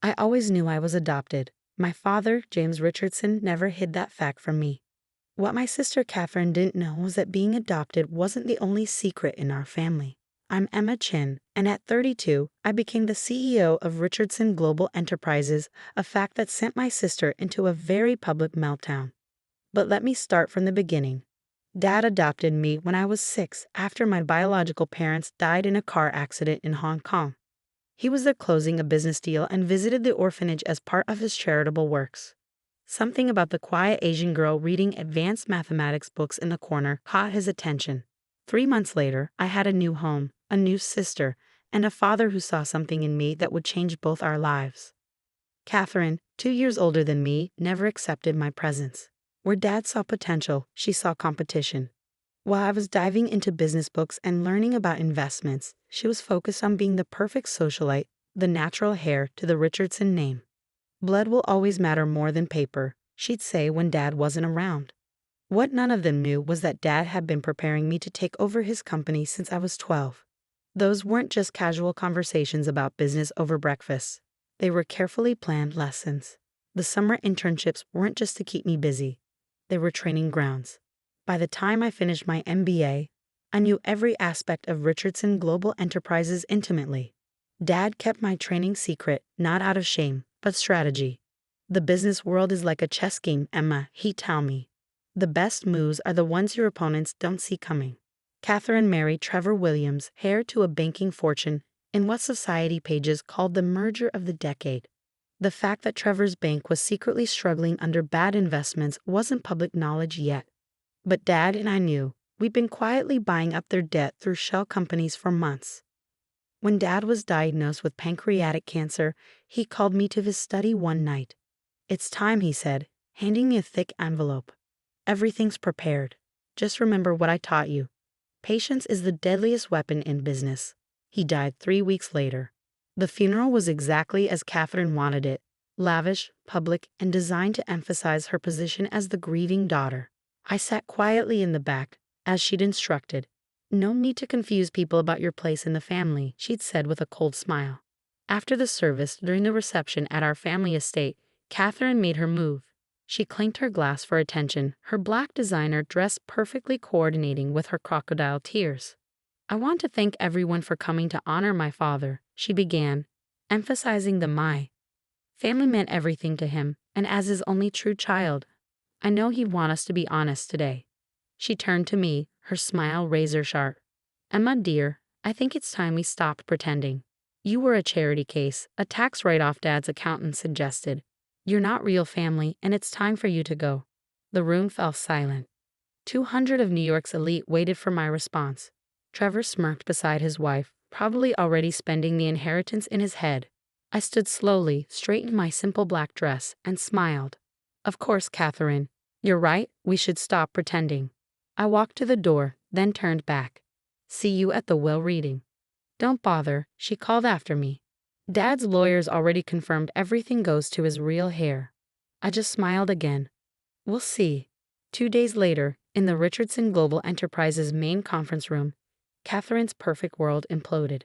I always knew I was adopted. My father, James Richardson, never hid that fact from me. What my sister Catherine didn't know was that being adopted wasn't the only secret in our family. I'm Emma Chin, and at 32, I became the CEO of Richardson Global Enterprises, a fact that sent my sister into a very public meltdown. But let me start from the beginning. Dad adopted me when I was 6 after my biological parents died in a car accident in Hong Kong. He was there closing a business deal and visited the orphanage as part of his charitable works. Something about the quiet Asian girl reading advanced mathematics books in the corner caught his attention. 3 months later, I had a new home, a new sister, and a father who saw something in me that would change both our lives. Catherine, 2 years older than me, never accepted my presence. Where Dad saw potential, she saw competition. While I was diving into business books and learning about investments, she was focused on being the perfect socialite, the natural heir to the Richardson name. Blood will always matter more than paper, she'd say when Dad wasn't around. What none of them knew was that Dad had been preparing me to take over his company since I was 12. Those weren't just casual conversations about business over breakfast. They were carefully planned lessons. The summer internships weren't just to keep me busy. They were training grounds. By the time I finished my MBA, I knew every aspect of Richardson Global Enterprises intimately. Dad kept my training secret, not out of shame, but strategy. The business world is like a chess game, Emma, he'd tell me. The best moves are the ones your opponents don't see coming. Catherine married Trevor Williams, heir to a banking fortune, in what society pages called the merger of the decade. The fact that Trevor's bank was secretly struggling under bad investments wasn't public knowledge yet. But Dad and I knew. We'd been quietly buying up their debt through shell companies for months. When Dad was diagnosed with pancreatic cancer, he called me to his study one night. "It's time," he said, handing me a thick envelope. "Everything's prepared. Just remember what I taught you. Patience is the deadliest weapon in business." He died 3 weeks later. The funeral was exactly as Catherine wanted it, lavish, public, and designed to emphasize her position as the grieving daughter. I sat quietly in the back, as she'd instructed. "No need to confuse people about your place in the family," she'd said with a cold smile. After the service, during the reception at our family estate, Catherine made her move. She clinked her glass for attention, her black designer dress perfectly coordinating with her crocodile tears. "I want to thank everyone for coming to honor my father," she began, emphasizing the my. Family meant everything to him, and as his only true child, I know he'd want us to be honest today. She turned to me, her smile razor sharp. "Emma, dear, I think it's time we stopped pretending. You were a charity case, a tax write-off Dad's accountant suggested. You're not real family, and it's time for you to go." The room fell silent. 200 of New York's elite waited for my response. Trevor smirked beside his wife, probably already spending the inheritance in his head. I stood slowly, straightened my simple black dress, and smiled. "Of course, Catherine. You're right, we should stop pretending." I walked to the door, then turned back. "See you at the will reading." "Don't bother," she called after me. "Dad's lawyers already confirmed everything goes to his real heir." I just smiled again. "We'll see." 2 days later, in the Richardson Global Enterprises main conference room, Catherine's perfect world imploded.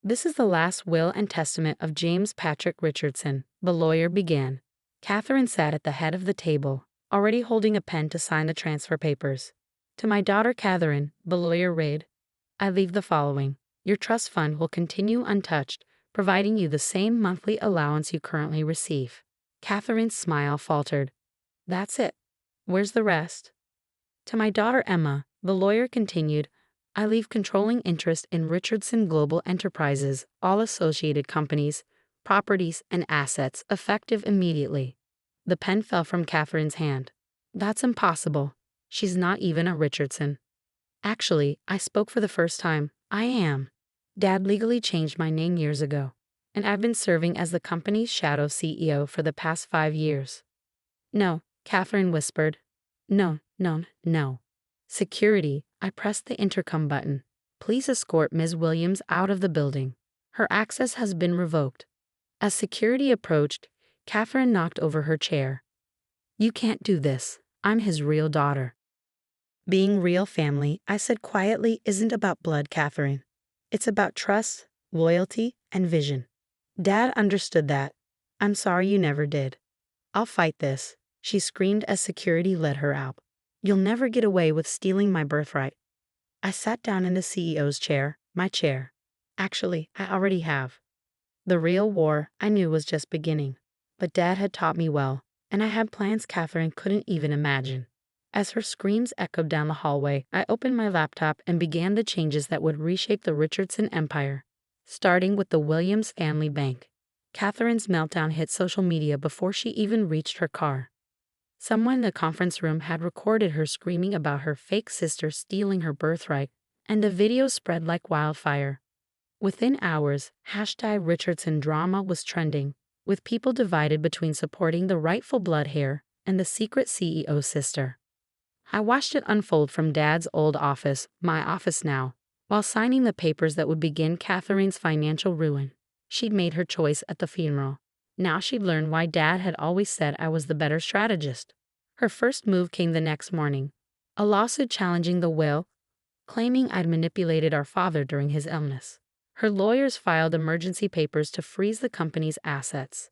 "This is the last will and testament of James Patrick Richardson," the lawyer began. Catherine sat at the head of the table, already holding a pen to sign the transfer papers. "To my daughter Catherine," the lawyer read, "I leave the following. Your trust fund will continue untouched, providing you the same monthly allowance you currently receive." Catherine's smile faltered. "That's it. Where's the rest?" "To my daughter Emma," the lawyer continued, "I leave controlling interest in Richardson Global Enterprises, all associated companies, properties, and assets, effective immediately." The pen fell from Catherine's hand. "That's impossible. She's not even a Richardson." "Actually, I spoke for the first time. I am. Dad legally changed my name years ago, and I've been serving as the company's shadow CEO for the past 5 years." "No," Catherine whispered. "No, no, no." "Security," I pressed the intercom button. "Please escort Ms. Williams out of the building. Her access has been revoked." As security approached, Catherine knocked over her chair. "You can't do this. I'm his real daughter." "Being real family," I said quietly, "isn't about blood, Catherine. It's about trust, loyalty, and vision." Dad understood that. I'm sorry you never did. I'll fight this, she screamed as security led her out. You'll never get away with stealing my birthright. I sat down in the CEO's chair, my chair. Actually, I already have. The real war, I knew, was just beginning. But Dad had taught me well, and I had plans Catherine couldn't even imagine. As her screams echoed down the hallway, I opened my laptop and began the changes that would reshape the Richardson empire. Starting with the Williams family bank. Catherine's meltdown hit social media before she even reached her car. Someone in the conference room had recorded her screaming about her fake sister stealing her birthright, and the video spread like wildfire. Within hours, #Richardson drama was trending, with people divided between supporting the rightful blood heir and the secret CEO's sister. I watched it unfold from Dad's old office, my office now, while signing the papers that would begin Catherine's financial ruin. She'd made her choice at the funeral. Now she'd learned why Dad had always said I was the better strategist. Her first move came the next morning, a lawsuit challenging the will, claiming I'd manipulated our father during his illness. Her lawyers filed emergency papers to freeze the company's assets.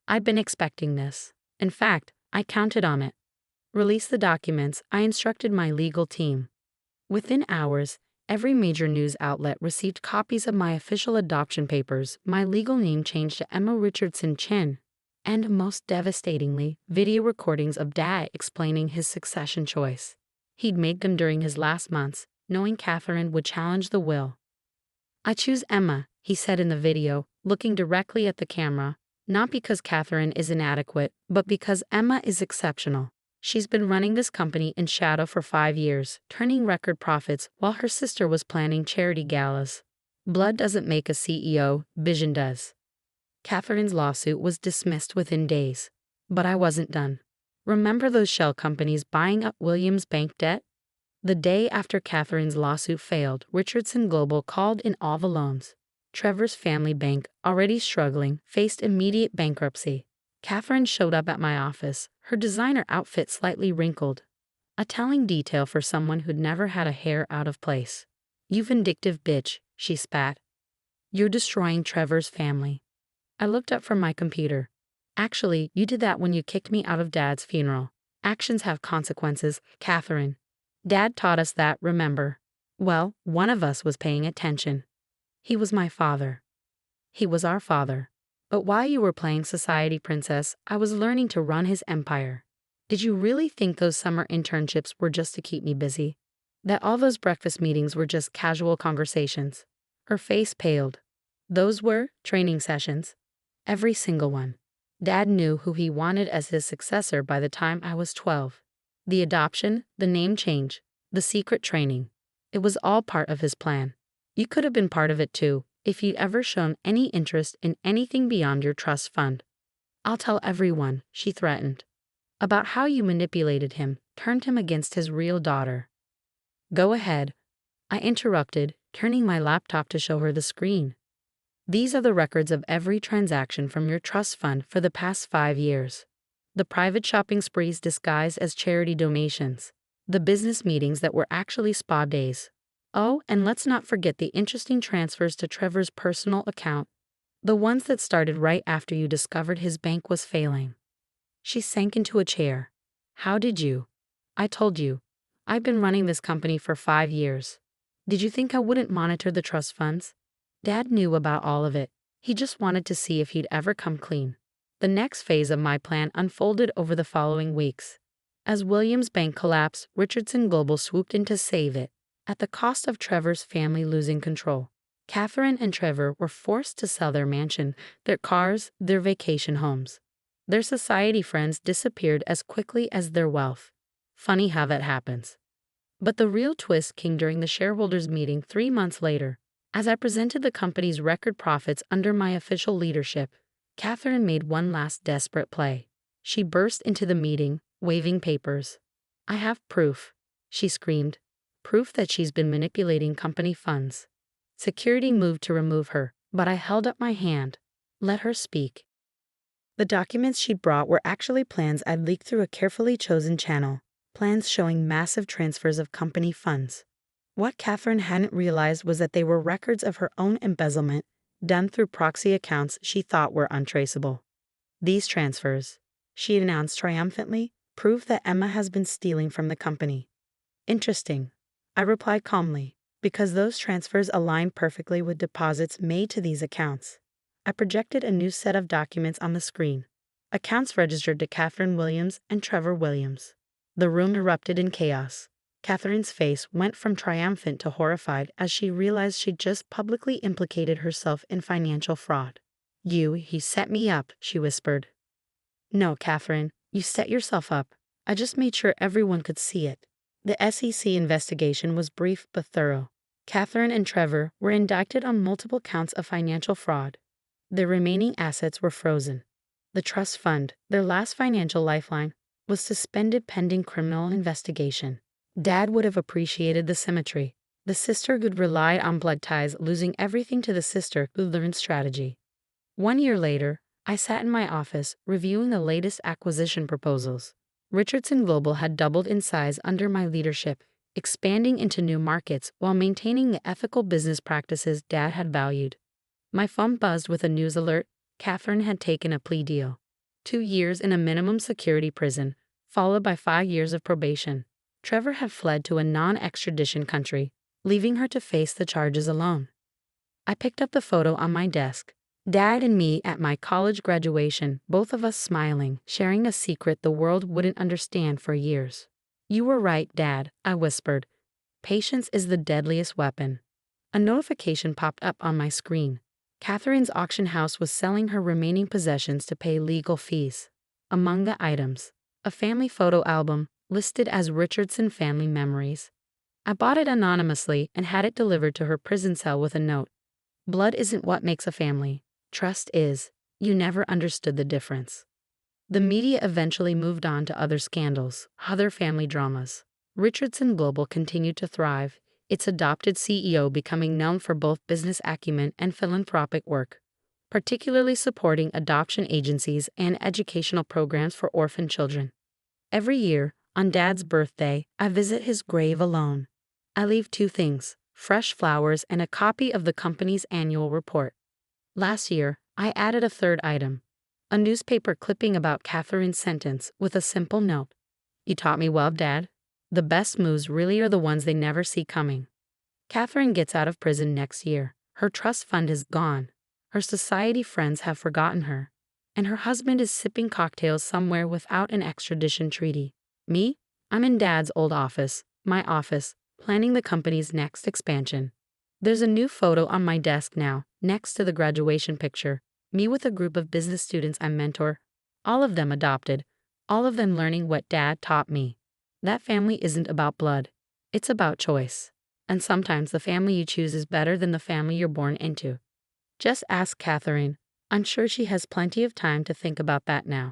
I'd been expecting this. In fact, I counted on it. Release the documents, I instructed my legal team. Within hours, every major news outlet received copies of my official adoption papers. My legal name changed to Emma Richardson Chin, and most devastatingly, video recordings of Dad explaining his succession choice. He'd made them during his last months, knowing Catherine would challenge the will. I choose Emma, he said in the video, looking directly at the camera, not because Catherine is inadequate, but because Emma is exceptional. She's been running this company in shadow for 5 years, turning record profits while her sister was planning charity galas. Blood doesn't make a CEO, vision does. Catherine's lawsuit was dismissed within days. But I wasn't done. Remember those shell companies buying up Williams' bank debt? The day after Catherine's lawsuit failed, Richardson Global called in all the loans. Trevor's family bank, already struggling, faced immediate bankruptcy. Catherine showed up at my office, her designer outfit slightly wrinkled. A telling detail for someone who'd never had a hair out of place. "You vindictive bitch," she spat. "You're destroying Trevor's family." I looked up from my computer. "Actually, you did that when you kicked me out of Dad's funeral. Actions have consequences, Catherine. Dad taught us that, remember? Well, one of us was paying attention. He was my father. He was our father. But while you were playing society princess, I was learning to run his empire. Did you really think those summer internships were just to keep me busy? That all those breakfast meetings were just casual conversations?" Her face paled. "Those were training sessions. Every single one. Dad knew who he wanted as his successor by the time I was 12. The adoption, the name change, the secret training. It was all part of his plan. You could have been part of it too, if you'd ever shown any interest in anything beyond your trust fund. I'll tell everyone," she threatened, "about how you manipulated him, turned him against his real daughter." "Go ahead," I interrupted, turning my laptop to show her the screen. "These are the records of every transaction from your trust fund for the past 5 years. The private shopping sprees disguised as charity donations. The business meetings that were actually spa days. Oh, and let's not forget the interesting transfers to Trevor's personal account. The ones that started right after you discovered his bank was failing." She sank into a chair. "How did you? I told you. I've been running this company for 5 years. Did you think I wouldn't monitor the trust funds? Dad knew about all of it. He just wanted to see if he'd ever come clean." The next phase of my plan unfolded over the following weeks. As Williams' bank collapsed, Richardson Global swooped in to save it, at the cost of Trevor's family losing control. Catherine and Trevor were forced to sell their mansion, their cars, their vacation homes. Their society friends disappeared as quickly as their wealth. Funny how that happens. But the real twist came during the shareholders' meeting 3 months later. As I presented the company's record profits under my official leadership, Catherine made one last desperate play. She burst into the meeting, waving papers. "I have proof," she screamed. "Proof that she's been manipulating company funds." Security moved to remove her, but I held up my hand. Let her speak. The documents she'd brought were actually plans I'd leaked through a carefully chosen channel, plans showing massive transfers of company funds. What Catherine hadn't realized was that they were records of her own embezzlement, done through proxy accounts she thought were untraceable. These transfers, she announced triumphantly, prove that Emma has been stealing from the company. Interesting, I replied calmly, because those transfers align perfectly with deposits made to these accounts. I projected a new set of documents on the screen. Accounts registered to Catherine Williams and Trevor Williams. The room erupted in chaos. Catherine's face went from triumphant to horrified as she realized she'd just publicly implicated herself in financial fraud. He set me up, she whispered. No, Catherine, you set yourself up. I just made sure everyone could see it. The SEC investigation was brief but thorough. Catherine and Trevor were indicted on multiple counts of financial fraud. Their remaining assets were frozen. The trust fund, their last financial lifeline, was suspended pending criminal investigation. Dad would have appreciated the symmetry. The sister who'd relied on blood ties losing everything to the sister who learned strategy. 1 year later, I sat in my office reviewing the latest acquisition proposals. Richardson Global had doubled in size under my leadership, expanding into new markets while maintaining the ethical business practices Dad had valued. My phone buzzed with a news alert. Catherine had taken a plea deal. 2 years in a minimum security prison, followed by 5 years of probation. Trevor had fled to a non-extradition country, leaving her to face the charges alone. I picked up the photo on my desk. Dad and me at my college graduation, both of us smiling, sharing a secret the world wouldn't understand for years. You were right, Dad, I whispered. Patience is the deadliest weapon. A notification popped up on my screen. Catherine's auction house was selling her remaining possessions to pay legal fees. Among the items, a family photo album listed as Richardson Family Memories. I bought it anonymously and had it delivered to her prison cell with a note. Blood isn't what makes a family. Trust is. You never understood the difference. The media eventually moved on to other scandals, other family dramas. Richardson Global continued to thrive, its adopted CEO becoming known for both business acumen and philanthropic work, particularly supporting adoption agencies and educational programs for orphan children. Every year, on Dad's birthday, I visit his grave alone. I leave 2 things, fresh flowers and a copy of the company's annual report. Last year, I added a 3rd item, a newspaper clipping about Catherine's sentence with a simple note. You taught me well, Dad. The best moves really are the ones they never see coming. Catherine gets out of prison next year. Her trust fund is gone. Her society friends have forgotten her. And her husband is sipping cocktails somewhere without an extradition treaty. Me? I'm in Dad's old office, my office, planning the company's next expansion. There's a new photo on my desk now, next to the graduation picture. Me with a group of business students I mentor. All of them adopted. All of them learning what Dad taught me. That family isn't about blood. It's about choice. And sometimes the family you choose is better than the family you're born into. Just ask Catherine. I'm sure she has plenty of time to think about that now.